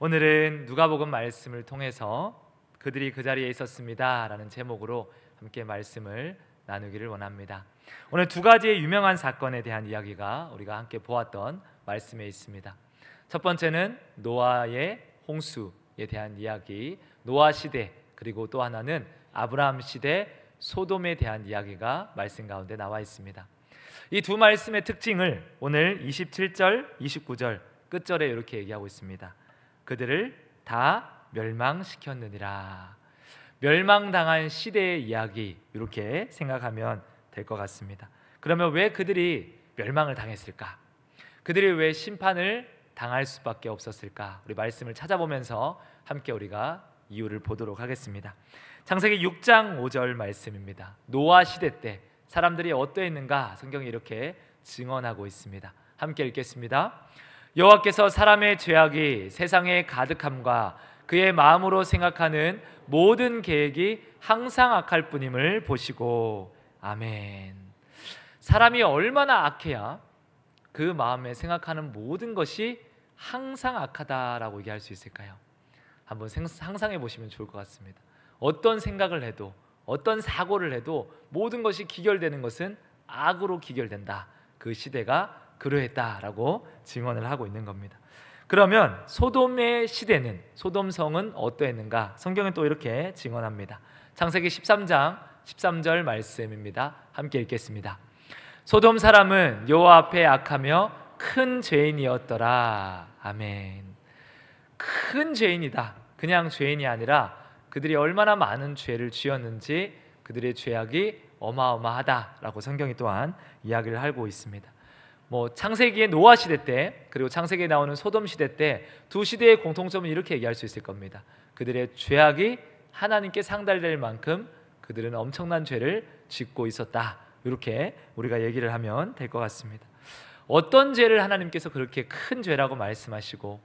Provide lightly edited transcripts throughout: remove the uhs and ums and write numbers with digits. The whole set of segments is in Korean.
오늘은 누가복음 말씀을 통해서 그들이 그 자리에 있었습니다 라는 제목으로 함께 말씀을 나누기를 원합니다. 오늘 두 가지의 유명한 사건에 대한 이야기가 우리가 함께 보았던 말씀에 있습니다. 첫 번째는 노아의 홍수에 대한 이야기, 노아 시대, 그리고 또 하나는 아브라함 시대 소돔에 대한 이야기가 말씀 가운데 나와 있습니다. 이 두 말씀의 특징을 오늘 27절, 29절 끝절에 이렇게 얘기하고 있습니다. 그들을 다 멸망시켰느니라. 멸망당한 시대의 이야기, 이렇게 생각하면 될 것 같습니다. 그러면 왜 그들이 멸망을 당했을까? 그들이 왜 심판을 당할 수밖에 없었을까? 우리 말씀을 찾아보면서 함께 우리가 이유를 보도록 하겠습니다. 창세기 6장 5절 말씀입니다. 노아 시대 때 사람들이 어떠했는가 성경이 이렇게 증언하고 있습니다. 함께 읽겠습니다. 여호와께서 사람의 죄악이 세상에 가득함과 그의 마음으로 생각하는 모든 계획이 항상 악할 뿐임을 보시고. 아멘. 사람이 얼마나 악해야 그 마음에 생각하는 모든 것이 항상 악하다라고 얘기할 수 있을까요? 한번 상상해 보시면 좋을 것 같습니다. 어떤 생각을 해도, 어떤 사고를 해도 모든 것이 기결되는 것은 악으로 기결된다. 그 시대가 그러했다라고 증언을 하고 있는 겁니다. 그러면 소돔의 시대는, 소돔성은 어떠했는가? 성경은 또 이렇게 증언합니다. 창세기 13장 13절 말씀입니다. 함께 읽겠습니다. 소돔 사람은 여호와 앞에 악하며 큰 죄인이었더라. 아멘. 큰 죄인이다. 그냥 죄인이 아니라 그들이 얼마나 많은 죄를 지었는지 그들의 죄악이 어마어마하다라고 성경이 또한 이야기를 하고 있습니다. 창세기의 노아 시대 때, 그리고 창세기에 나오는 소돔 시대 때 두 시대의 공통점은 이렇게 얘기할 수 있을 겁니다. 그들의 죄악이 하나님께 상달될 만큼 그들은 엄청난 죄를 짓고 있었다. 이렇게 우리가 얘기를 하면 될 것 같습니다. 어떤 죄를 하나님께서 그렇게 큰 죄라고 말씀하시고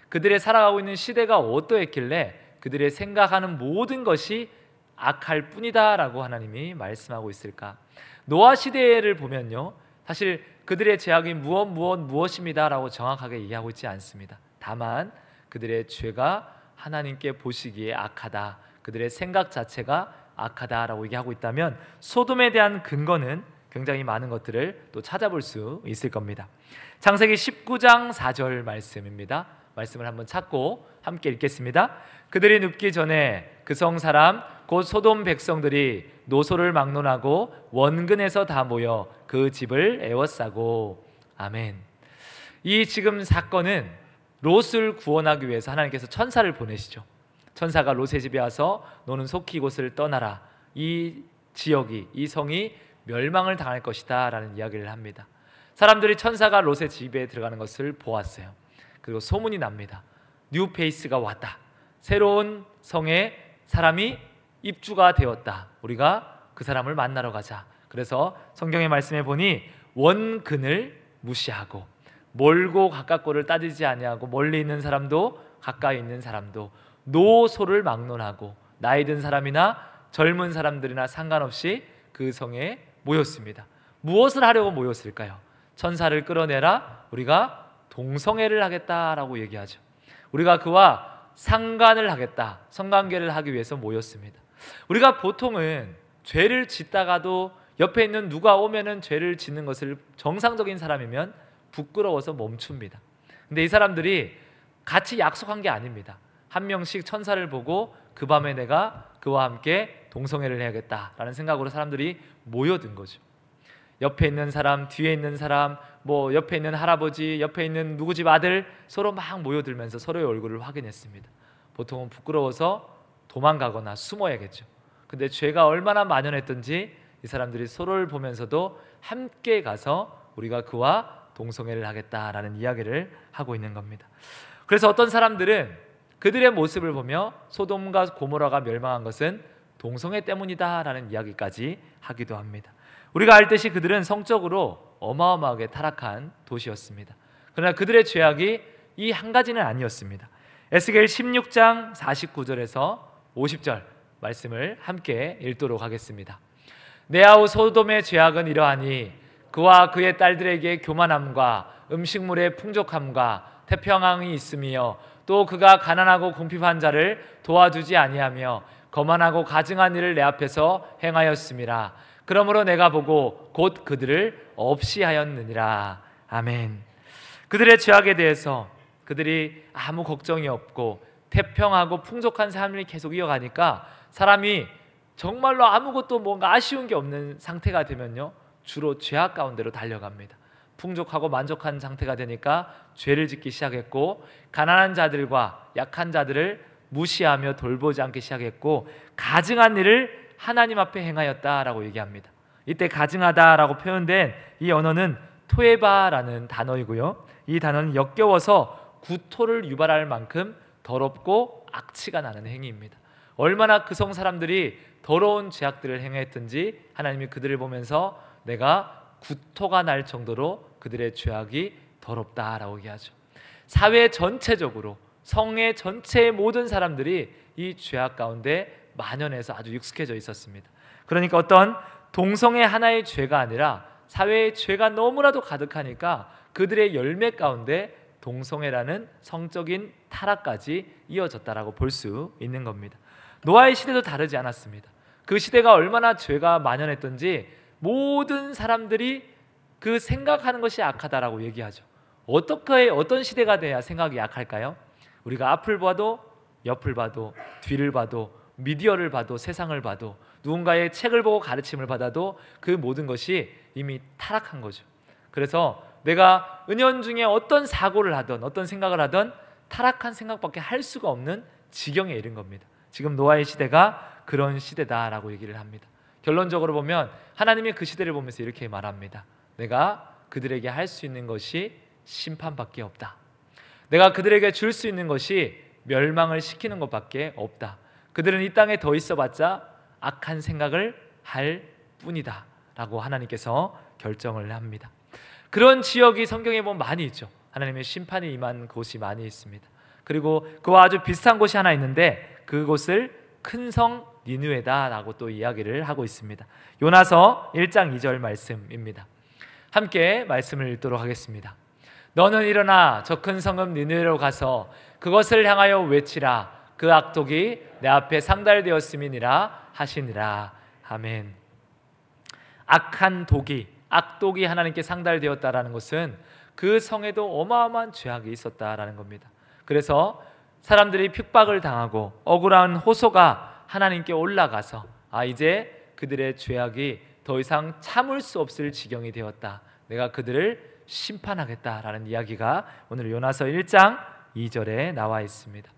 그들의 살아가고 있는 시대가 어떠했길래 그들의 생각하는 모든 것이 악할 뿐이다 라고 하나님이 말씀하고 있을까? 노아 시대를 보면요, 사실 그들의 죄악이 무엇입니다 라고 정확하게 얘기하고 있지 않습니다. 다만 그들의 죄가 하나님께 보시기에 악하다, 그들의 생각 자체가 악하다라고 얘기하고 있다면 소돔에 대한 근거는 굉장히 많은 것들을 또 찾아볼 수 있을 겁니다. 창세기 19장 4절 말씀입니다. 말씀을 한번 찾고 함께 읽겠습니다. 그들이 눕기 전에 그 성 사람 곧 소돔 백성들이 노소를 막론하고 원근에서 다 모여 그 집을 에워싸고. 아멘. 이 지금 사건은 롯을 구원하기 위해서 하나님께서 천사를 보내시죠. 천사가 롯의 집에 와서 너는 속히 이곳을 떠나라. 이 지역이, 이 성이 멸망을 당할 것이다 라는 이야기를 합니다. 사람들이 천사가 롯의 집에 들어가는 것을 보았어요. 그리고 소문이 납니다. 뉴페이스가 왔다. 새로운 성에 사람이 입주가 되었다. 우리가 그 사람을 만나러 가자. 그래서 성경의 말씀에 보니 원근을 무시하고 멀고 가깝고를 따지지 아니하고 멀리 있는 사람도 가까이 있는 사람도 노소를 막론하고 나이 든 사람이나 젊은 사람들이나 상관없이 그 성에 모였습니다. 무엇을 하려고 모였을까요? 천사를 끌어내라. 우리가 동성애를 하겠다라고 얘기하죠. 우리가 그와 상관을 하겠다, 성관계를 하기 위해서 모였습니다. 우리가 보통은 죄를 짓다가도 옆에 있는 누가 오면은 죄를 짓는 것을 정상적인 사람이면 부끄러워서 멈춥니다. 근데 이 사람들이 같이 약속한 게 아닙니다. 한 명씩 천사를 보고 그 밤에 내가 그와 함께 동성애를 해야겠다라는 생각으로 사람들이 모여든 거죠. 옆에 있는 사람, 뒤에 있는 사람, 옆에 있는 할아버지, 옆에 있는 누구 집 아들 서로 막 모여들면서 서로의 얼굴을 확인했습니다. 보통은 부끄러워서 도망가거나 숨어야겠죠. 근데 죄가 얼마나 만연했던지 이 사람들이 서로를 보면서도 함께 가서 우리가 그와 동성애를 하겠다라는 이야기를 하고 있는 겁니다. 그래서 어떤 사람들은 그들의 모습을 보며 소돔과 고모라가 멸망한 것은 동성애 때문이다라는 이야기까지 하기도 합니다. 우리가 알듯이 그들은 성적으로 어마어마하게 타락한 도시였습니다. 그러나 그들의 죄악이 이 한 가지는 아니었습니다. 에스겔 16장 49절에서 50절 말씀을 함께 읽도록 하겠습니다. 내 아우 소돔의 죄악은 이러하니 그와 그의 딸들에게 교만함과 음식물의 풍족함과 태평함이 있으며 또 그가 가난하고 궁핍한 자를 도와주지 아니하며 거만하고 가증한 일을 내 앞에서 행하였음이라. 그러므로 내가 보고 곧 그들을 없이 하였느니라. 아멘. 그들의 죄악에 대해서 그들이 아무 걱정이 없고 태평하고 풍족한 삶을 계속 이어가니까 사람이 정말로 아무것도 뭔가 아쉬운 게 없는 상태가 되면요, 주로 죄악 가운데로 달려갑니다. 풍족하고 만족한 상태가 되니까 죄를 짓기 시작했고, 가난한 자들과 약한 자들을 무시하며 돌보지 않기 시작했고, 가증한 일을 하나님 앞에 행하였다라고 얘기합니다. 이때 가증하다라고 표현된 이 언어는 토에바라는 단어이고요, 이 단어는 역겨워서 구토를 유발할 만큼 더럽고 악취가 나는 행위입니다. 얼마나 그 성 사람들이 더러운 죄악들을 행했든지 하나님이 그들을 보면서 내가 구토가 날 정도로 그들의 죄악이 더럽다라고 얘기하죠. 사회 전체적으로 성의 전체의 모든 사람들이 이 죄악 가운데 만연해서 아주 익숙해져 있었습니다. 그러니까 어떤 동성애 하나의 죄가 아니라 사회의 죄가 너무나도 가득하니까 그들의 열매 가운데 동성애라는 성적인 타락까지 이어졌다라고 볼 수 있는 겁니다. 노아의 시대도 다르지 않았습니다. 그 시대가 얼마나 죄가 만연했던지 모든 사람들이 그 생각하는 것이 악하다라고 얘기하죠. 어떤 시대가 돼야 생각이 약할까요? 우리가 앞을 봐도 옆을 봐도 뒤를 봐도 미디어를 봐도 세상을 봐도 누군가의 책을 보고 가르침을 받아도 그 모든 것이 이미 타락한 거죠. 그래서 내가 은연중에 어떤 사고를 하든 어떤 생각을 하든 타락한 생각밖에 할 수가 없는 지경에 이른 겁니다. 지금 노아의 시대가 그런 시대다라고 얘기를 합니다. 결론적으로 보면 하나님이 그 시대를 보면서 이렇게 말합니다. 내가 그들에게 할 수 있는 것이 심판밖에 없다. 내가 그들에게 줄 수 있는 것이 멸망을 시키는 것밖에 없다. 그들은 이 땅에 더 있어봤자 악한 생각을 할 뿐이다 라고 하나님께서 결정을 합니다. 그런 지역이 성경에 보면 많이 있죠. 하나님의 심판이 임한 곳이 많이 있습니다. 그리고 그와 아주 비슷한 곳이 하나 있는데 그곳을 큰 성 니느웨다 라고 또 이야기를 하고 있습니다. 요나서 1장 2절 말씀입니다. 함께 말씀을 읽도록 하겠습니다. 너는 일어나 저 큰 성읍 니느웨로 가서 그것을 향하여 외치라. 그 악독이 내 앞에 상달되었음이니라 하시니라. 아멘. 악한 독이, 악독이 하나님께 상달되었다라는 것은 그 성에도 어마어마한 죄악이 있었다라는 겁니다. 그래서 사람들이 핍박을 당하고 억울한 호소가 하나님께 올라가서 이제 그들의 죄악이 더 이상 참을 수 없을 지경이 되었다. 내가 그들을 심판하겠다라는 이야기가 오늘 요나서 1장 2절에 나와 있습니다.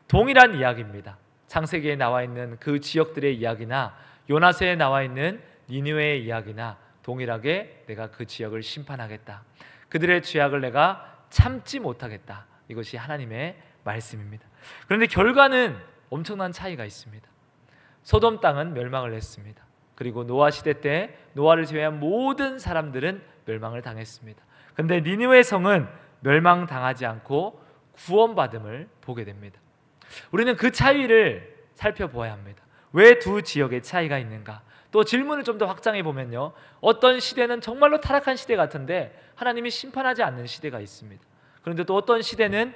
동일한 이야기입니다. 창세기에 나와 있는 그 지역들의 이야기나 요나서에 나와 있는 니느웨의 이야기나 동일하게 내가 그 지역을 심판하겠다. 그들의 죄악을 내가 참지 못하겠다. 이것이 하나님의 말씀입니다. 그런데 결과는 엄청난 차이가 있습니다. 소돔 땅은 멸망을 했습니다. 그리고 노아 시대 때 노아를 제외한 모든 사람들은 멸망을 당했습니다. 그런데 니느웨 성은 멸망당하지 않고 구원받음을 보게 됩니다. 우리는 그 차이를 살펴보아야 합니다. 왜 두 지역의 차이가 있는가? 또 질문을 좀 더 확장해 보면요, 어떤 시대는 정말로 타락한 시대 같은데 하나님이 심판하지 않는 시대가 있습니다. 그런데 또 어떤 시대는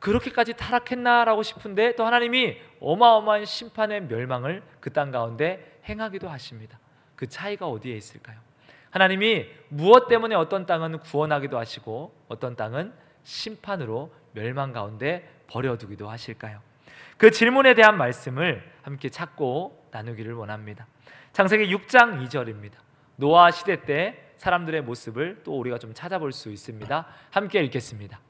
그렇게까지 타락했나라고 싶은데 또 하나님이 어마어마한 심판의 멸망을 그 땅 가운데 행하기도 하십니다. 그 차이가 어디에 있을까요? 하나님이 무엇 때문에 어떤 땅은 구원하기도 하시고 어떤 땅은 심판으로 멸망 가운데 버려두기도 하실까요? 그 질문에 대한 말씀을 함께 찾고 나누기를 원합니다. 창세기 6장 2절입니다. 노아 시대 때 사람들의 모습을 또 우리가 좀 찾아볼 수 있습니다. 함께 읽겠습니다.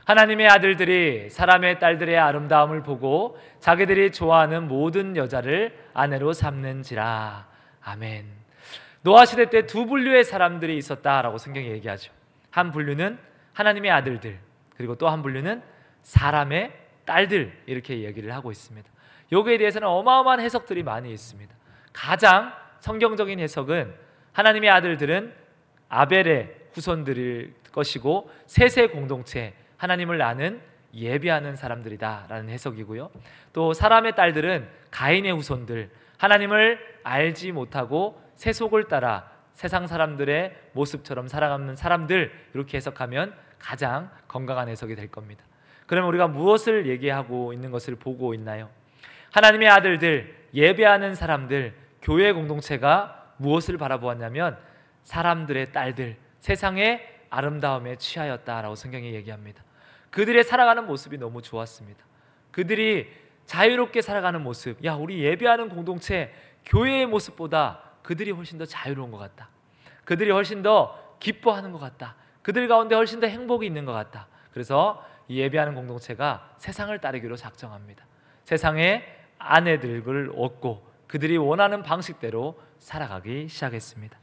하나님의 아들들이 사람의 딸들의 아름다움을 보고 자기들이 좋아하는 모든 여자를 아내로 삼는지라. 아멘. 노아 시대 때 두 분류의 사람들이 있었다라고 성경이 얘기하죠. 한 분류는 하나님의 아들들, 그리고 또 한 분류는 사람의 딸들, 이렇게 얘기를 하고 있습니다. 여기에 대해서는 어마어마한 해석들이 많이 있습니다. 가장 성경적인 해석은 하나님의 아들들은 아벨의 후손들일 것이고 셋의 공동체, 하나님을 아는 예배하는 사람들이다 라는 해석이고요, 또 사람의 딸들은 가인의 후손들, 하나님을 알지 못하고 세속을 따라 세상 사람들의 모습처럼 살아가는 사람들, 이렇게 해석하면 가장 건강한 해석이 될 겁니다. 그러면 우리가 무엇을 얘기하고 있는 것을 보고 있나요? 하나님의 아들들, 예배하는 사람들, 교회 공동체가 무엇을 바라보았냐면 사람들의 딸들, 세상의 아름다움에 취하였다라고 성경이 얘기합니다. 그들의 살아가는 모습이 너무 좋았습니다. 그들이 자유롭게 살아가는 모습, 우리 예배하는 공동체, 교회의 모습보다 그들이 훨씬 더 자유로운 것 같다. 그들이 훨씬 더 기뻐하는 것 같다. 그들 가운데 훨씬 더 행복이 있는 것 같다. 그래서 이 예배하는 공동체가 세상을 따르기로 작정합니다. 세상의 아내들을 얻고 그들이 원하는 방식대로 살아가기 시작했습니다.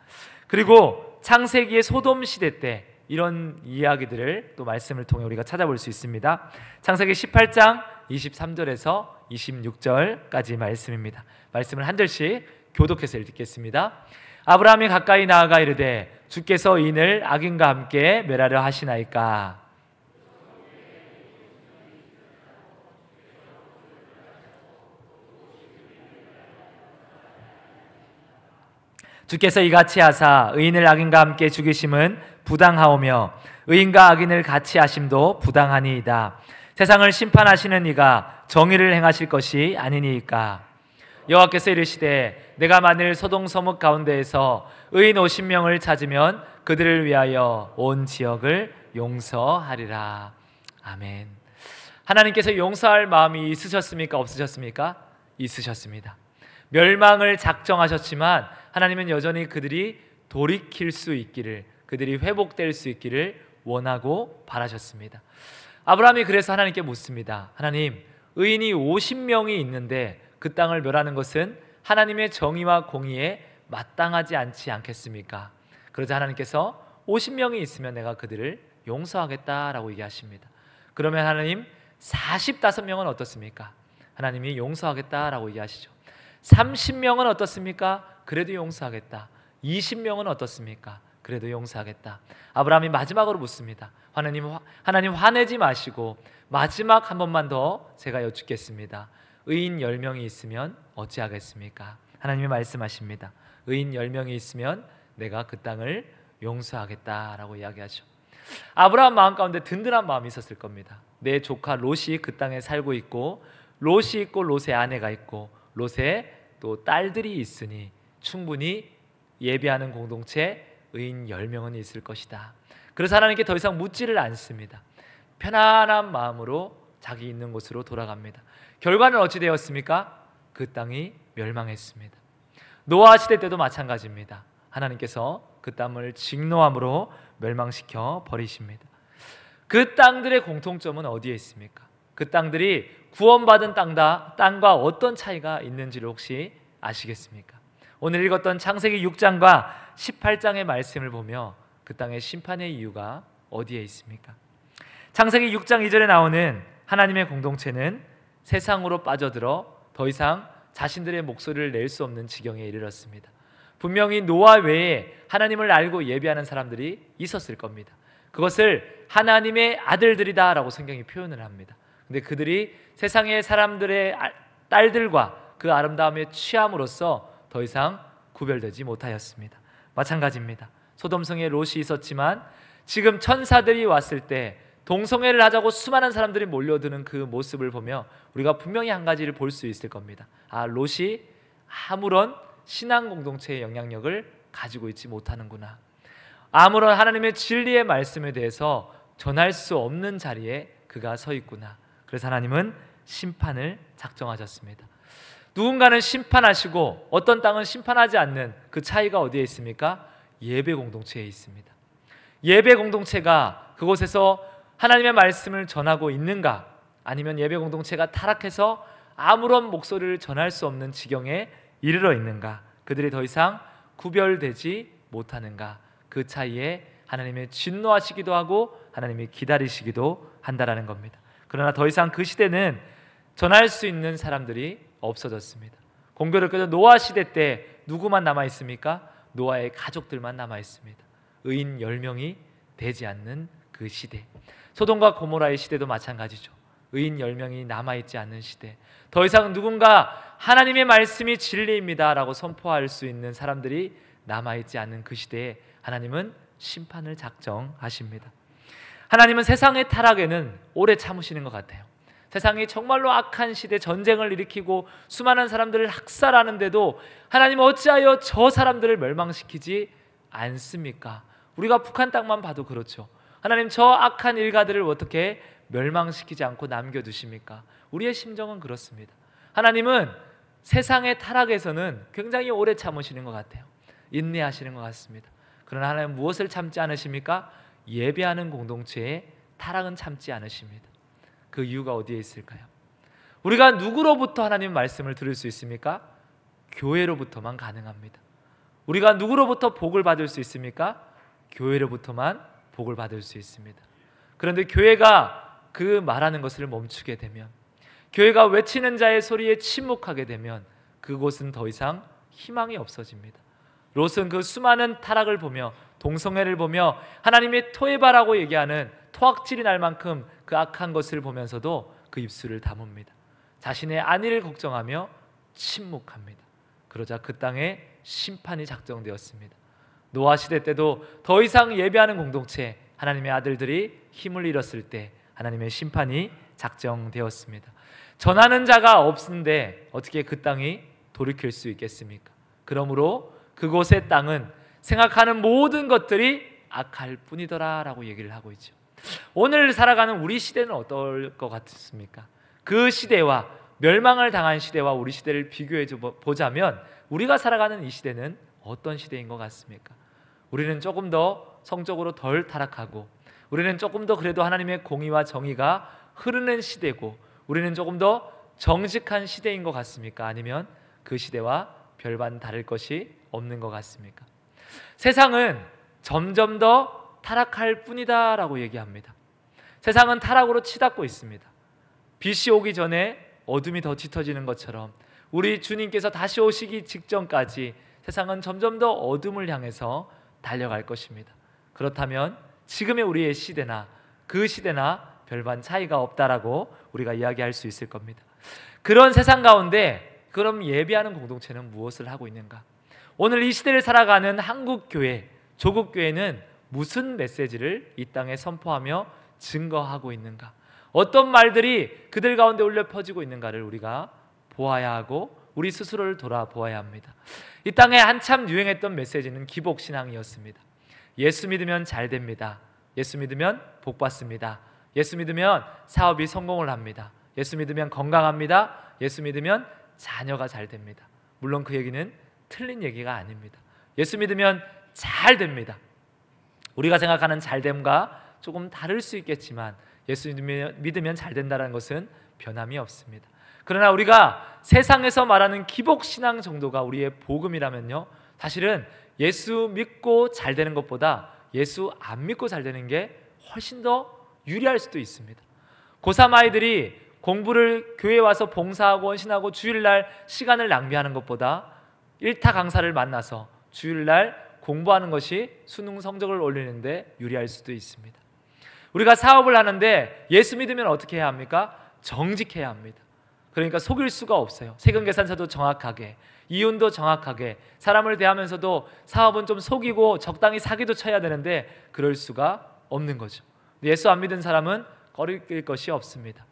그리고 창세기의 소돔 시대 때 이런 이야기들을 또 말씀을 통해 우리가 찾아볼 수 있습니다. 창세기 18장 23절에서 26절까지 말씀입니다. 말씀을 한 절씩 교독해서 읽겠습니다. 아브라함이 가까이 나아가 이르되 주께서 인을 악인과 함께 멸하려 하시나이까. 주께서 이같이 하사 의인을 악인과 함께 죽이심은 부당하오며 의인과 악인을 같이 하심도 부당하니이다. 세상을 심판하시는 이가 정의를 행하실 것이 아니니이까. 여호와께서 이르시되 내가 만일 소돔 서뭇 가운데에서 의인 50명을 찾으면 그들을 위하여 온 지역을 용서하리라. 아멘. 하나님께서 용서할 마음이 있으셨습니까? 없으셨습니까? 있으셨습니다. 멸망을 작정하셨지만 하나님은 여전히 그들이 돌이킬 수 있기를, 그들이 회복될 수 있기를 원하고 바라셨습니다. 아브라함이 그래서 하나님께 묻습니다. 하나님, 의인이 50명이 있는데 그 땅을 멸하는 것은 하나님의 정의와 공의에 마땅하지 않지 않겠습니까? 그러자 하나님께서 50명이 있으면 내가 그들을 용서하겠다라고 얘기하십니다. 그러면 하나님 45명은 어떻습니까? 하나님이 용서하겠다라고 얘기하시죠. 30명은 어떻습니까? 그래도 용서하겠다. 20명은 어떻습니까? 그래도 용서하겠다. 아브라함이 마지막으로 묻습니다. 하나님 화내지 마시고 마지막 한 번만 더 제가 여쭙겠습니다. 의인 10명이 있으면 어찌하겠습니까? 하나님이 말씀하십니다. 의인 10명이 있으면 내가 그 땅을 용서하겠다라고 이야기하죠. 아브라함 마음 가운데 든든한 마음이 있었을 겁니다. 내 조카 롯이 그 땅에 살고 있고 롯이 있고 롯의 아내가 있고 롯의 또 딸들이 있으니 충분히 예배하는 공동체 의인 10명은 있을 것이다. 그래서 하나님께 더 이상 묻지를 않습니다. 편안한 마음으로 자기 있는 곳으로 돌아갑니다. 결과는 어찌 되었습니까? 그 땅이 멸망했습니다. 노아 시대 때도 마찬가지입니다. 하나님께서 그 땅을 직노함으로 멸망시켜 버리십니다. 그 땅들의 공통점은 어디에 있습니까? 그 땅들이 구원받은 땅과 어떤 차이가 있는지를 혹시 아시겠습니까? 오늘 읽었던 창세기 6장과 18장의 말씀을 보며 그 땅의 심판의 이유가 어디에 있습니까? 창세기 6장 2절에 나오는 하나님의 공동체는 세상으로 빠져들어 더 이상 자신들의 목소리를 낼 수 없는 지경에 이르렀습니다. 분명히 노아 외에 하나님을 알고 예배하는 사람들이 있었을 겁니다. 그것을 하나님의 아들들이다 라고 성경이 표현을 합니다. 근데 그들이 세상의 사람들의 딸들과 그 아름다움에 취함으로써 더 이상 구별되지 못하였습니다. 마찬가지입니다. 소돔성에 롯이 있었지만 지금 천사들이 왔을 때 동성애를 하자고 수많은 사람들이 몰려드는 그 모습을 보며 우리가 분명히 한 가지를 볼 수 있을 겁니다. 롯이 아무런 신앙 공동체의 영향력을 가지고 있지 못하는구나. 아무런 하나님의 진리의 말씀에 대해서 전할 수 없는 자리에 그가 서 있구나. 그래서 하나님은 심판을 작정하셨습니다. 누군가는 심판하시고 어떤 땅은 심판하지 않는 그 차이가 어디에 있습니까? 예배 공동체에 있습니다. 예배 공동체가 그곳에서 하나님의 말씀을 전하고 있는가? 아니면 예배 공동체가 타락해서 아무런 목소리를 전할 수 없는 지경에 이르러 있는가? 그들이 더 이상 구별되지 못하는가? 그 차이에 하나님이 진노하시기도 하고 하나님이 기다리시기도 한다라는 겁니다. 그러나 더 이상 그 시대는 전할 수 있는 사람들이 없어졌습니다. 공교롭게도 노아 시대 때 누구만 남아 있습니까? 노아의 가족들만 남아 있습니다. 의인 10명이 되지 않는 그 시대. 소돔과 고모라의 시대도 마찬가지죠. 의인 10명이 남아있지 않는 시대. 더 이상 누군가 하나님의 말씀이 진리입니다 라고 선포할 수 있는 사람들이 남아있지 않는 그 시대에 하나님은 심판을 작정하십니다. 하나님은 세상의 타락에는 오래 참으시는 것 같아요. 세상이 정말로 악한 시대, 전쟁을 일으키고 수많은 사람들을 학살하는데도 하나님은 어찌하여 저 사람들을 멸망시키지 않습니까? 우리가 북한 땅만 봐도 그렇죠. 하나님, 저 악한 일가들을 어떻게 멸망시키지 않고 남겨두십니까? 우리의 심정은 그렇습니다. 하나님은 세상의 타락에서는 굉장히 오래 참으시는 것 같아요. 인내하시는 것 같습니다. 그러나 하나님 무엇을 참지 않으십니까? 예배하는 공동체의 타락은 참지 않으십니다. 그 이유가 어디에 있을까요? 우리가 누구로부터 하나님 말씀을 들을 수 있습니까? 교회로부터만 가능합니다. 우리가 누구로부터 복을 받을 수 있습니까? 교회로부터만 복을 받을 수 있습니다. 그런데 교회가 그 말하는 것을 멈추게 되면, 교회가 외치는 자의 소리에 침묵하게 되면 그곳은 더 이상 희망이 없어집니다. 롯은 그 수많은 타락을 보며, 동성애를 보며, 하나님의 토해바라고 얘기하는 토악질이 날 만큼 그 악한 것을 보면서도 그 입술을 다뭅니다. 자신의 안위를 걱정하며 침묵합니다. 그러자 그 땅에 심판이 작정되었습니다. 노아 시대 때도 더 이상 예배하는 공동체, 하나님의 아들들이 힘을 잃었을 때 하나님의 심판이 작정되었습니다. 전하는 자가 없는데 어떻게 그 땅이 돌이킬 수 있겠습니까? 그러므로 그곳의 땅은 생각하는 모든 것들이 악할 뿐이더라 라고 얘기를 하고 있죠. 오늘 살아가는 우리 시대는 어떨 것 같습니까? 그 시대와, 멸망을 당한 시대와 우리 시대를 비교해 보자면 우리가 살아가는 이 시대는 어떤 시대인 것 같습니까? 우리는 조금 더 성적으로 덜 타락하고, 우리는 조금 더 그래도 하나님의 공의와 정의가 흐르는 시대고, 우리는 조금 더 정직한 시대인 것 같습니까? 아니면 그 시대와 별반 다를 것이 없는 것 같습니까? 세상은 점점 더 타락할 뿐이다 라고 얘기합니다. 세상은 타락으로 치닫고 있습니다. 빛이 오기 전에 어둠이 더 짙어지는 것처럼 우리 주님께서 다시 오시기 직전까지 세상은 점점 더 어둠을 향해서 달려갈 것입니다. 그렇다면 지금의 우리의 시대나 그 시대나 별반 차이가 없다라고 우리가 이야기할 수 있을 겁니다. 그런 세상 가운데 그럼 예배하는 공동체는 무엇을 하고 있는가? 오늘 이 시대를 살아가는 한국교회, 조국교회는 무슨 메시지를 이 땅에 선포하며 증거하고 있는가? 어떤 말들이 그들 가운데 울려 퍼지고 있는가를 우리가 보아야 하고 우리 스스로를 돌아보아야 합니다. 이 땅에 한참 유행했던 메시지는 기복신앙이었습니다. 예수 믿으면 잘 됩니다. 예수 믿으면 복 받습니다. 예수 믿으면 사업이 성공을 합니다. 예수 믿으면 건강합니다. 예수 믿으면 자녀가 잘 됩니다. 물론 그 얘기는 틀린 얘기가 아닙니다. 예수 믿으면 잘 됩니다. 우리가 생각하는 잘됨과 조금 다를 수 있겠지만 예수 믿으면 잘 된다는 것은 변함이 없습니다. 그러나 우리가 세상에서 말하는 기복신앙 정도가 우리의 복음이라면요, 사실은 예수 믿고 잘 되는 것보다 예수 안 믿고 잘 되는 게 훨씬 더 유리할 수도 있습니다. 고3 아이들이 공부를 교회에 와서 봉사하고 헌신하고 주일날 시간을 낭비하는 것보다 1타 강사를 만나서 주일날 공부하는 것이 수능 성적을 올리는데 유리할 수도 있습니다. 우리가 사업을 하는데 예수 믿으면 어떻게 해야 합니까? 정직해야 합니다. 그러니까 속일 수가 없어요. 세금 계산서도 정확하게, 이윤도 정확하게, 사람을 대하면서도 사업은 좀 속이고 적당히 사기도 쳐야 되는데 그럴 수가 없는 거죠. 예수 안 믿은 사람은 거리낄 것이 없습니다.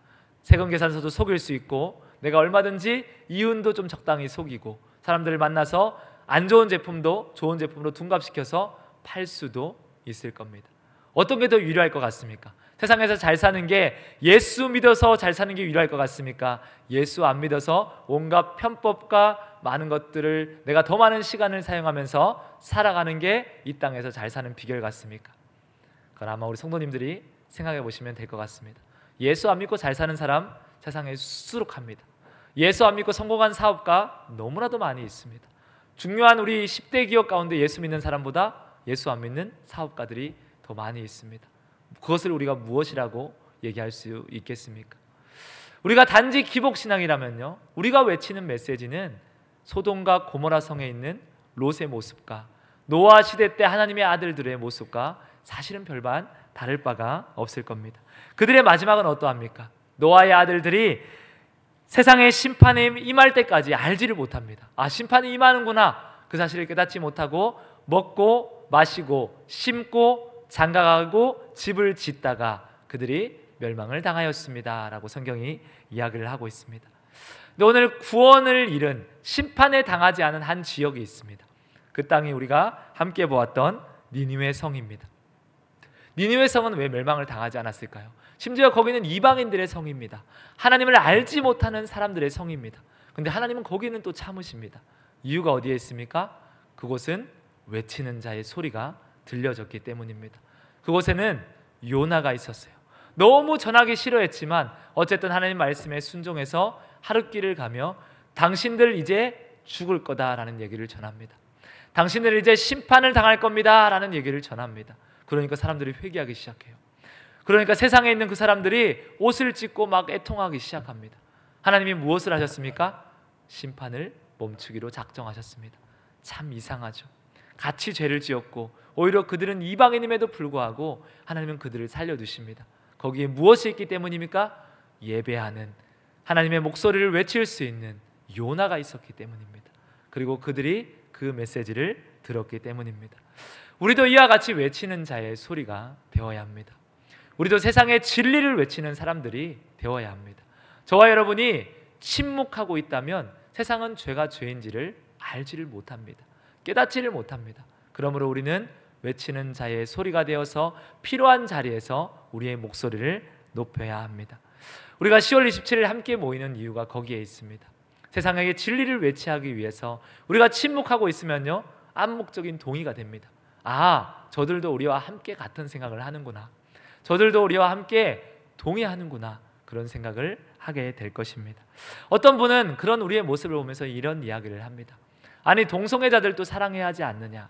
세금 계산서도 속일 수 있고, 내가 얼마든지 이윤도 좀 적당히 속이고, 사람들을 만나서 안 좋은 제품도 좋은 제품으로 둔갑시켜서 팔 수도 있을 겁니다. 어떤 게 더 유리할 것 같습니까? 세상에서 잘 사는 게 예수 믿어서 잘 사는 게 유리할 것 같습니까? 예수 안 믿어서 온갖 편법과 많은 것들을 내가 더 많은 시간을 사용하면서 살아가는 게 이 땅에서 잘 사는 비결 같습니까? 그건 아마 우리 성도님들이 생각해 보시면 될 것 같습니다. 예수 안 믿고 잘 사는 사람 세상에 수두룩합니다. 예수 안 믿고 성공한 사업가 너무나도 많이 있습니다. 중요한 우리 10대 기업 가운데 예수 믿는 사람보다 예수 안 믿는 사업가들이 더 많이 있습니다. 그것을 우리가 무엇이라고 얘기할 수 있겠습니까? 우리가 단지 기복신앙이라면요, 우리가 외치는 메시지는 소돔과 고모라 성에 있는 롯의 모습과 노아 시대 때 하나님의 아들들의 모습과 사실은 별반 다를 바가 없을 겁니다. 그들의 마지막은 어떠합니까? 노아의 아들들이 세상의 심판이 임할 때까지 알지를 못합니다. 아, 심판이 임하는구나, 그 사실을 깨닫지 못하고 먹고 마시고 심고 장가가고 집을 짓다가 그들이 멸망을 당하였습니다 라고 성경이 이야기를 하고 있습니다. 근데 오늘 구원을 잃은, 심판에 당하지 않은 한 지역이 있습니다. 그 땅이 우리가 함께 보았던 니느웨 성입니다. 니느웨 성은 왜 멸망을 당하지 않았을까요? 심지어 거기는 이방인들의 성입니다. 하나님을 알지 못하는 사람들의 성입니다. 근데 하나님은 거기는 또 참으십니다. 이유가 어디에 있습니까? 그곳은 외치는 자의 소리가 들려졌기 때문입니다. 그곳에는 요나가 있었어요. 너무 전하기 싫어했지만 어쨌든 하나님 말씀에 순종해서 하룻길을 가며 당신들 이제 죽을 거다라는 얘기를 전합니다. 당신들 이제 심판을 당할 겁니다 라는 얘기를 전합니다. 그러니까 사람들이 회개하기 시작해요. 그러니까 세상에 있는 그 사람들이 옷을 찢고 막 애통하기 시작합니다. 하나님이 무엇을 하셨습니까? 심판을 멈추기로 작정하셨습니다. 참 이상하죠. 같이 죄를 지었고 오히려 그들은 이방인임에도 불구하고 하나님은 그들을 살려두십니다. 거기에 무엇이 있기 때문입니까? 예배하는, 하나님의 목소리를 외칠 수 있는 요나가 있었기 때문입니다. 그리고 그들이 그 메시지를 들었기 때문입니다. 우리도 이와 같이 외치는 자의 소리가 되어야 합니다. 우리도 세상의 진리를 외치는 사람들이 되어야 합니다. 저와 여러분이 침묵하고 있다면 세상은 죄가 죄인지를 알지를 못합니다. 깨닫지를 못합니다. 그러므로 우리는 외치는 자의 소리가 되어서 필요한 자리에서 우리의 목소리를 높여야 합니다. 우리가 10월 27일 함께 모이는 이유가 거기에 있습니다. 세상에게 진리를 외치하기 위해서 우리가 침묵하고 있으면요,暗목적인 동의가 됩니다. 아, 저들도 우리와 함께 같은 생각을 하는구나, 저들도 우리와 함께 동의하는구나, 그런 생각을 하게 될 것입니다. 어떤 분은 그런 우리의 모습을 보면서 이런 이야기를 합니다. 아니, 동성애자들도 사랑해야 하지 않느냐,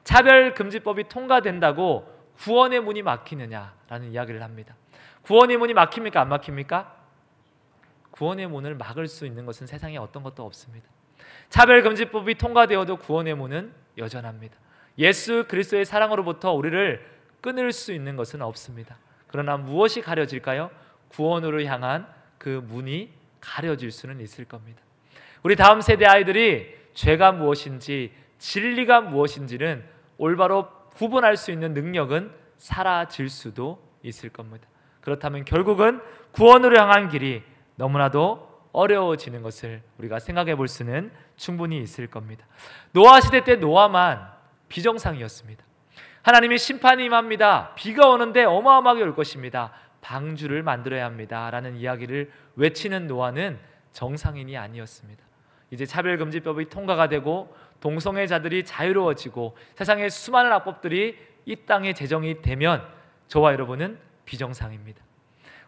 차별금지법이 통과된다고 구원의 문이 막히느냐라는 이야기를 합니다. 구원의 문이 막힙니까? 안 막힙니까? 구원의 문을 막을 수 있는 것은 세상에 어떤 것도 없습니다. 차별금지법이 통과되어도 구원의 문은 여전합니다. 예수 그리스도의 사랑으로부터 우리를 끊을 수 있는 것은 없습니다. 그러나 무엇이 가려질까요? 구원으로 향한 그 문이 가려질 수는 있을 겁니다. 우리 다음 세대 아이들이 죄가 무엇인지 진리가 무엇인지는 올바로 구분할 수 있는 능력은 사라질 수도 있을 겁니다. 그렇다면 결국은 구원으로 향한 길이 너무나도 어려워지는 것을 우리가 생각해 볼 수는 충분히 있을 겁니다. 노아 시대 때 노아만 비정상이었습니다. 하나님이 심판이 임합니다. 비가 오는데 어마어마하게 올 것입니다. 방주를 만들어야 합니다 라는 이야기를 외치는 노아는 정상인이 아니었습니다. 이제 차별금지법이 통과가 되고 동성애자들이 자유로워지고 세상의 수많은 악법들이 이 땅에 제정이 되면 저와 여러분은 비정상입니다.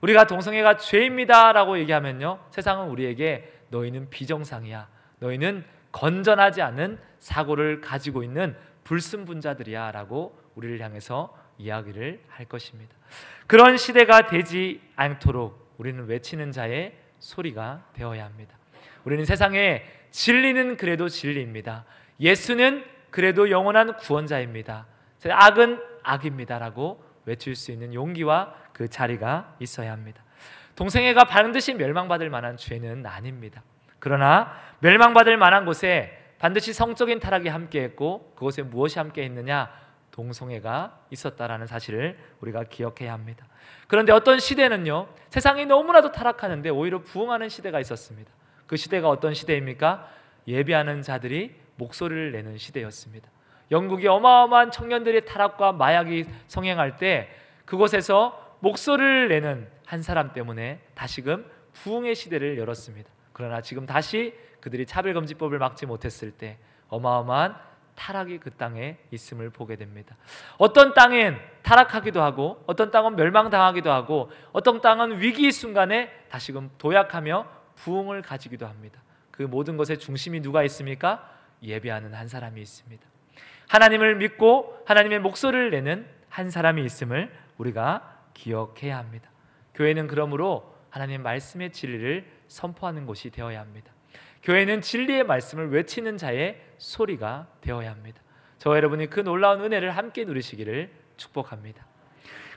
우리가 동성애가 죄입니다 라고 얘기하면요, 세상은 우리에게 너희는 비정상이야, 너희는 건전하지 않은 사고를 가지고 있는 불순분자들이야 라고 우리를 향해서 이야기를 할 것입니다. 그런 시대가 되지 않도록 우리는 외치는 자의 소리가 되어야 합니다. 우리는 세상에 진리는 그래도 진리입니다, 예수는 그래도 영원한 구원자입니다, 악은 악입니다 라고 외칠 수 있는 용기와 그 자리가 있어야 합니다. 동성애가 반드시 멸망받을 만한 죄는 아닙니다. 그러나 멸망받을 만한 곳에 반드시 성적인 타락이 함께했고 그곳에 무엇이 함께했느냐? 동성애가 있었다라는 사실을 우리가 기억해야 합니다. 그런데 어떤 시대는요, 세상이 너무나도 타락하는데 오히려 부흥하는 시대가 있었습니다. 그 시대가 어떤 시대입니까? 예배하는 자들이 목소리를 내는 시대였습니다. 영국이 어마어마한 청년들의 타락과 마약이 성행할 때 그곳에서 목소리를 내는 한 사람 때문에 다시금 부흥의 시대를 열었습니다. 그러나 지금 다시 그들이 차별금지법을 막지 못했을 때 어마어마한 타락이 그 땅에 있음을 보게 됩니다. 어떤 땅은 타락하기도 하고 어떤 땅은 멸망당하기도 하고 어떤 땅은 위기 순간에 다시금 도약하며 부흥을 가지기도 합니다. 그 모든 것의 중심이 누가 있습니까? 예배하는 한 사람이 있습니다. 하나님을 믿고 하나님의 목소리를 내는 한 사람이 있음을 우리가 기억해야 합니다. 교회는 그러므로 하나님의 말씀의 진리를 선포하는 곳이 되어야 합니다. 교회는 진리의 말씀을 외치는 자의 소리가 되어야 합니다. 저와 여러분이 그 놀라운 은혜를 함께 누리시기를 축복합니다.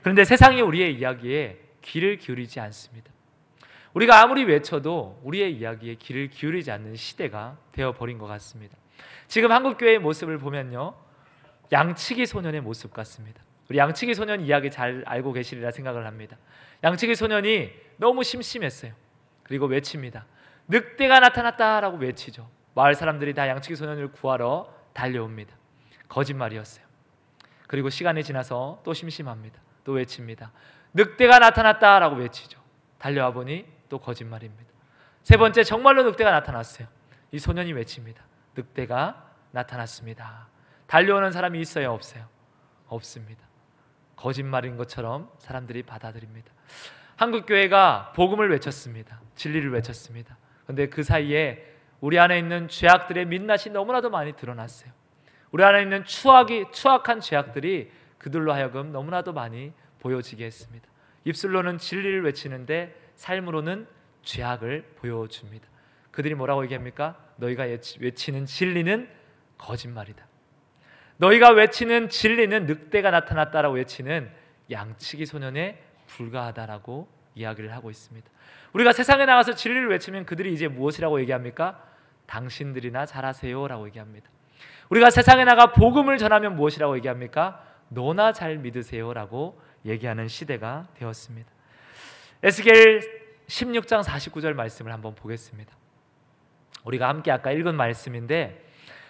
그런데 세상이 우리의 이야기에 귀를 기울이지 않습니다. 우리가 아무리 외쳐도 우리의 이야기에 귀를 기울이지 않는 시대가 되어버린 것 같습니다. 지금 한국교회의 모습을 보면요, 양치기 소년의 모습 같습니다. 우리 양치기 소년 이야기 잘 알고 계시리라 생각을 합니다. 양치기 소년이 너무 심심했어요. 그리고 외칩니다. 늑대가 나타났다라고 외치죠. 마을 사람들이 다 양치기 소년을 구하러 달려옵니다. 거짓말이었어요. 그리고 시간이 지나서 또 심심합니다. 또 외칩니다. 늑대가 나타났다라고 외치죠. 달려와 보니 또 거짓말입니다. 세 번째, 정말로 늑대가 나타났어요. 이 소년이 외칩니다. 늑대가 나타났습니다. 달려오는 사람이 있어요, 없어요? 없습니다. 거짓말인 것처럼 사람들이 받아들입니다. 한국교회가 복음을 외쳤습니다. 진리를 외쳤습니다. 그런데 그 사이에 우리 안에 있는 죄악들의 민낯이 너무나도 많이 드러났어요. 우리 안에 있는 추악한 죄악들이 그들로 하여금 너무나도 많이 보여지게 했습니다. 입술로는 진리를 외치는데 삶으로는 죄악을 보여줍니다. 그들이 뭐라고 얘기합니까? 너희가 외치는 진리는 거짓말이다. 너희가 외치는 진리는 늑대가 나타났다라고 외치는 양치기 소년에 불과하다라고 이야기를 하고 있습니다. 우리가 세상에 나가서 진리를 외치면 그들이 이제 무엇이라고 얘기합니까? 당신들이나 잘하세요 라고 얘기합니다. 우리가 세상에 나가 복음을 전하면 무엇이라고 얘기합니까? 너나 잘 믿으세요 라고 얘기하는 시대가 되었습니다. 에스겔 16장 49절 말씀을 한번 보겠습니다. 우리가 함께 아까 읽은 말씀인데,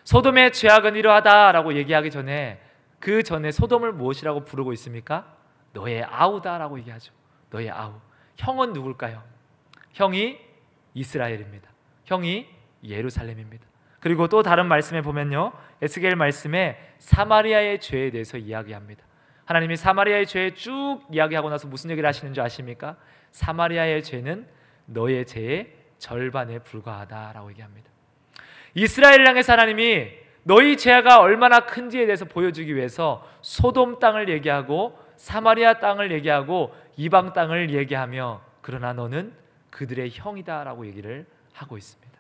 소돔의 죄악은 이러하다라고 얘기하기 전에 그 전에 소돔을 무엇이라고 부르고 있습니까? 너의 아우다라고 얘기하죠. 너의 아우. 형은 누굴까요? 형이 이스라엘입니다. 형이 예루살렘입니다. 그리고 또 다른 말씀에 보면요, 에스겔 말씀에 사마리아의 죄에 대해서 이야기합니다. 하나님이 사마리아의 죄에 쭉 이야기하고 나서 무슨 얘기를 하시는 줄 아십니까? 사마리아의 죄는 너의 죄의 절반에 불과하다라고 얘기합니다. 이스라엘을 향해서 하나님이 너희 죄가 얼마나 큰지에 대해서 보여주기 위해서 소돔 땅을 얘기하고 사마리아 땅을 얘기하고 이방 땅을 얘기하며, 그러나 너는 그들의 형이다라고 얘기를 하고 있습니다.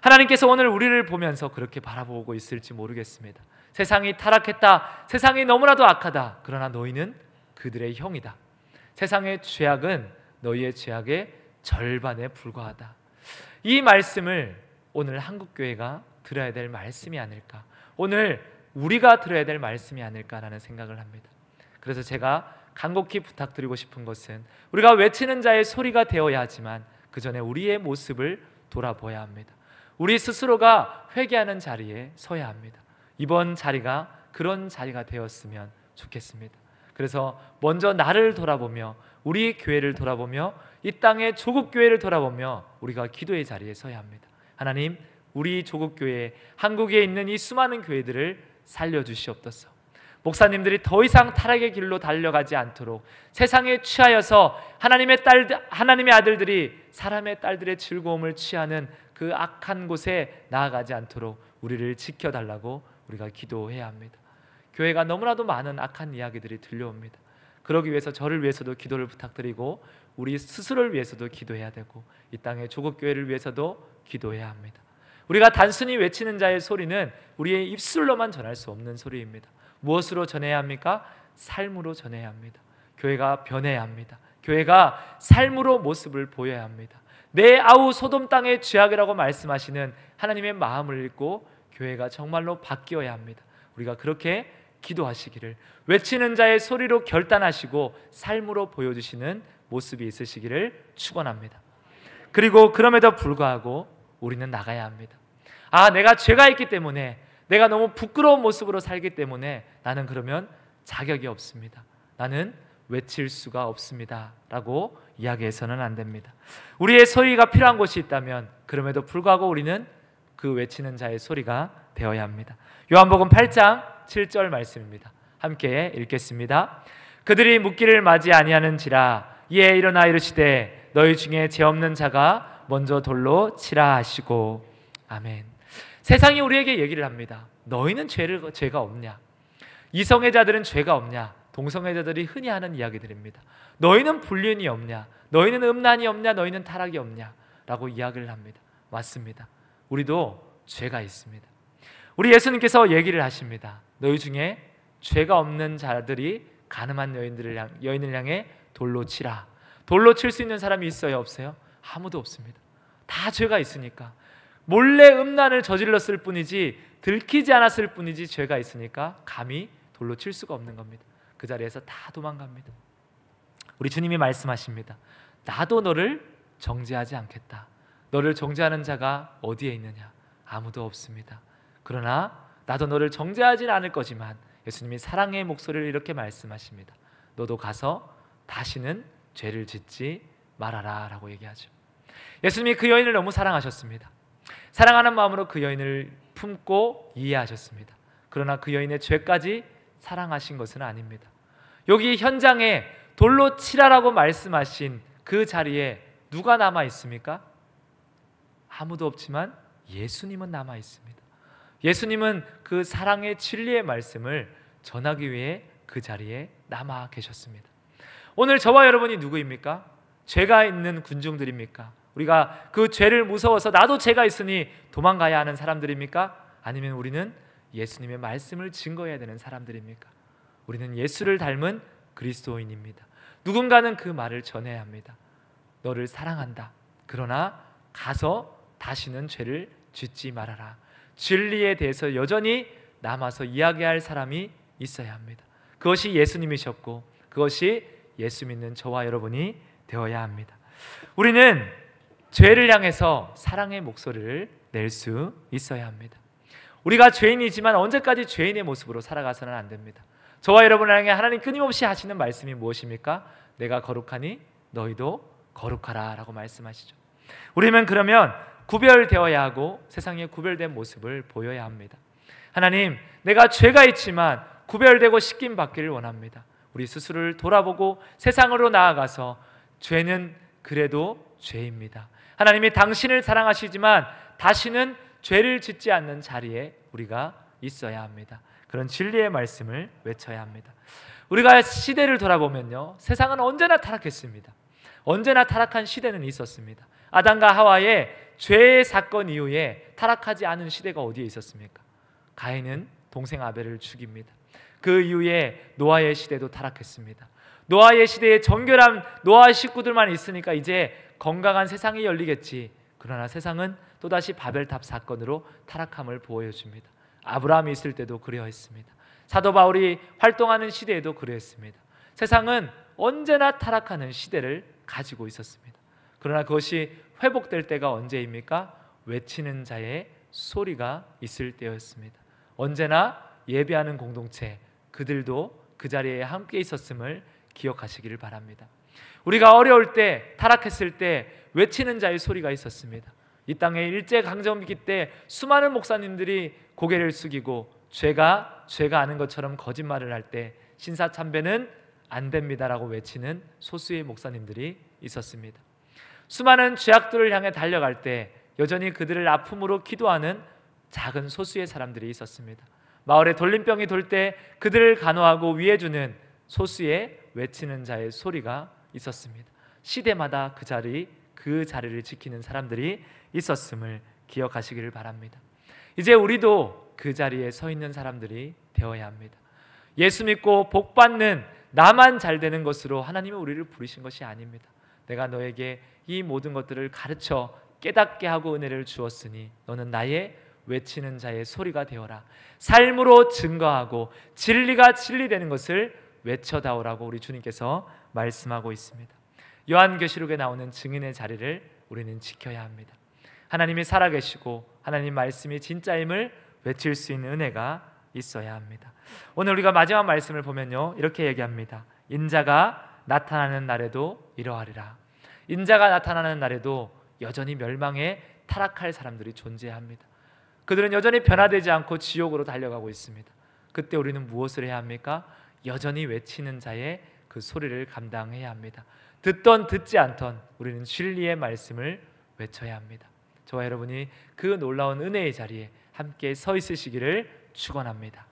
하나님께서 오늘 우리를 보면서 그렇게 바라보고 있을지 모르겠습니다. 세상이 타락했다, 세상이 너무나도 악하다, 그러나 너희는 그들의 형이다. 세상의 죄악은 너희의 죄악의 절반에 불과하다. 이 말씀을 오늘 한국교회가 들어야 될 말씀이 아닐까, 오늘 우리가 들어야 될 말씀이 아닐까라는 생각을 합니다. 그래서 제가 간곡히 부탁드리고 싶은 것은, 우리가 외치는 자의 소리가 되어야 하지만 그 전에 우리의 모습을 돌아보아야 합니다. 우리 스스로가 회개하는 자리에 서야 합니다. 이번 자리가 그런 자리가 되었으면 좋겠습니다. 그래서 먼저 나를 돌아보며, 우리 교회를 돌아보며, 이 땅의 조국교회를 돌아보며 우리가 기도의 자리에 서야 합니다. 하나님, 우리 조국교회, 한국에 있는 이 수많은 교회들을 살려주시옵소서. 목사님들이 더 이상 타락의 길로 달려가지 않도록, 세상에 취하여서 하나님의 아들들이 사람의 딸들의 즐거움을 취하는 그 악한 곳에 나아가지 않도록 우리를 지켜달라고 우리가 기도해야 합니다. 교회가 너무나도 많은 악한 이야기들이 들려옵니다. 그러기 위해서 저를 위해서도 기도를 부탁드리고, 우리 스스로를 위해서도 기도해야 되고, 이 땅의 조국교회를 위해서도 기도해야 합니다. 우리가 단순히 외치는 자의 소리는 우리의 입술로만 전할 수 없는 소리입니다. 무엇으로 전해야 합니까? 삶으로 전해야 합니다. 교회가 변해야 합니다. 교회가 삶으로 모습을 보여야 합니다. 내 아우 소돔 땅의 죄악이라고 말씀하시는 하나님의 마음을 읽고 교회가 정말로 바뀌어야 합니다. 우리가 그렇게 기도하시기를, 외치는 자의 소리로 결단하시고 삶으로 보여주시는 모습이 있으시기를 축원합니다. 그리고 그럼에도 불구하고 우리는 나가야 합니다. 내가 죄가 있기 때문에, 내가 너무 부끄러운 모습으로 살기 때문에 나는 그러면 자격이 없습니다, 나는 외칠 수가 없습니다 라고 이야기해서는 안 됩니다. 우리의 소리가 필요한 곳이 있다면 그럼에도 불구하고 우리는 그 외치는 자의 소리가 되어야 합니다. 요한복음 8장 7절 말씀입니다. 함께 읽겠습니다. 그들이 묻기를 맞이 아니하는지라 이에 일어나 이르시되 너희 중에 죄 없는 자가 먼저 돌로 치라 하시고. 아멘. 세상이 우리에게 얘기를 합니다. 너희는 죄가 없냐? 이성애자들은 죄가 없냐? 동성애자들이 흔히 하는 이야기들입니다. 너희는 불륜이 없냐? 너희는 음란이 없냐? 너희는 타락이 없냐? 라고 이야기를 합니다. 맞습니다. 우리도 죄가 있습니다. 우리 예수님께서 얘기를 하십니다. 너희 중에 죄가 없는 자들이 가늠한 여인을 향해 돌로 치라. 돌로 칠 수 있는 사람이 있어요, 없어요? 아무도 없습니다. 다 죄가 있으니까. 몰래 음란을 저질렀을 뿐이지, 들키지 않았을 뿐이지 죄가 있으니까 감히 돌로 칠 수가 없는 겁니다. 그 자리에서 다 도망갑니다. 우리 주님이 말씀하십니다. 나도 너를 정죄하지 않겠다. 너를 정죄하는 자가 어디에 있느냐? 아무도 없습니다. 그러나 나도 너를 정죄하지는 않을 거지만 예수님이 사랑의 목소리를 이렇게 말씀하십니다. 너도 가서 다시는 죄를 짓지 말아라 라고 얘기하죠. 예수님이 그 여인을 너무 사랑하셨습니다. 사랑하는 마음으로 그 여인을 품고 이해하셨습니다. 그러나 그 여인의 죄까지 사랑하신 것은 아닙니다. 여기 현장에 돌로 치라라고 말씀하신 그 자리에 누가 남아 있습니까? 아무도 없지만 예수님은 남아 있습니다. 예수님은 그 사랑의 진리의 말씀을 전하기 위해 그 자리에 남아 계셨습니다. 오늘 저와 여러분이 누구입니까? 죄가 있는 군중들입니까? 우리가 그 죄를 무서워서 나도 죄가 있으니 도망가야 하는 사람들입니까? 아니면 우리는 예수님의 말씀을 증거해야 되는 사람들입니까? 우리는 예수를 닮은 그리스도인입니다. 누군가는 그 말을 전해야 합니다. 너를 사랑한다. 그러나 가서 다시는 죄를 짓지 말아라. 진리에 대해서 여전히 남아서 이야기할 사람이 있어야 합니다. 그것이 예수님이셨고 그것이 예수 믿는 저와 여러분이 되어야 합니다. 우리는 죄를 향해서 사랑의 목소리를 낼 수 있어야 합니다. 우리가 죄인이지만 언제까지 죄인의 모습으로 살아가서는 안 됩니다. 저와 여러분을 향해 하나님 끊임없이 하시는 말씀이 무엇입니까? 내가 거룩하니 너희도 거룩하라 라고 말씀하시죠. 우리는 그러면 구별되어야 하고 세상에 구별된 모습을 보여야 합니다. 하나님, 내가 죄가 있지만 구별되고 씻김 받기를 원합니다. 우리 스스로를 돌아보고 세상으로 나아가서 죄는 그래도 죄입니다. 하나님이 당신을 사랑하시지만 다시는 죄를 짓지 않는 자리에 우리가 있어야 합니다. 그런 진리의 말씀을 외쳐야 합니다. 우리가 시대를 돌아보면요, 세상은 언제나 타락했습니다. 언제나 타락한 시대는 있었습니다. 아담과 하와의 죄의 사건 이후에 타락하지 않은 시대가 어디에 있었습니까? 가인은 동생 아벨을 죽입니다. 그 이후에 노아의 시대도 타락했습니다. 노아의 시대에 정결한 노아 식구들만 있으니까 이제 건강한 세상이 열리겠지. 그러나 세상은 또다시 바벨탑 사건으로 타락함을 보여줍니다. 아브라함이 있을 때도 그러했습니다. 사도 바울이 활동하는 시대에도 그러했습니다. 세상은 언제나 타락하는 시대를 가지고 있었습니다. 그러나 그것이 회복될 때가 언제입니까? 외치는 자의 소리가 있을 때였습니다. 언제나 예배하는 공동체, 그들도 그 자리에 함께 있었음을 기억하시기를 바랍니다. 우리가 어려울 때, 타락했을 때 외치는 자의 소리가 있었습니다. 이 땅에 일제강점기 때 수많은 목사님들이 고개를 숙이고 죄가 아는 것처럼 거짓말을 할 때 신사참배는 안 됩니다라고 외치는 소수의 목사님들이 있었습니다. 수많은 죄악들을 향해 달려갈 때 여전히 그들을 아픔으로 기도하는 작은 소수의 사람들이 있었습니다. 마을에 돌림병이 돌 때 그들을 간호하고 위해주는 소수의 외치는 자의 소리가 있었습니다. 시대마다 그 자리를 지키는 사람들이 있었음을 기억하시기를 바랍니다. 이제 우리도 그 자리에 서 있는 사람들이 되어야 합니다. 예수 믿고 복 받는 나만 잘 되는 것으로 하나님이 우리를 부르신 것이 아닙니다. 내가 너에게 이 모든 것들을 가르쳐 깨닫게 하고 은혜를 주었으니 너는 나의 외치는 자의 소리가 되어라. 삶으로 증거하고 진리가 진리되는 것을 외쳐다오라고 우리 주님께서 말씀하고 있습니다. 요한계시록에 나오는 증인의 자리를 우리는 지켜야 합니다. 하나님이 살아계시고 하나님 말씀이 진짜임을 외칠 수 있는 은혜가 있어야 합니다. 오늘 우리가 마지막 말씀을 보면요, 이렇게 얘기합니다. 인자가 나타나는 날에도 이러하리라. 인자가 나타나는 날에도 여전히 멸망에 타락할 사람들이 존재합니다. 그들은 여전히 변화되지 않고 지옥으로 달려가고 있습니다. 그때 우리는 무엇을 해야 합니까? 여전히 외치는 자의 그 소리를 감당해야 합니다. 듣던 듣지 않던 우리는 진리의 말씀을 외쳐야 합니다. 저와 여러분이 그 놀라운 은혜의 자리에 함께 서 있으시기를 축원합니다.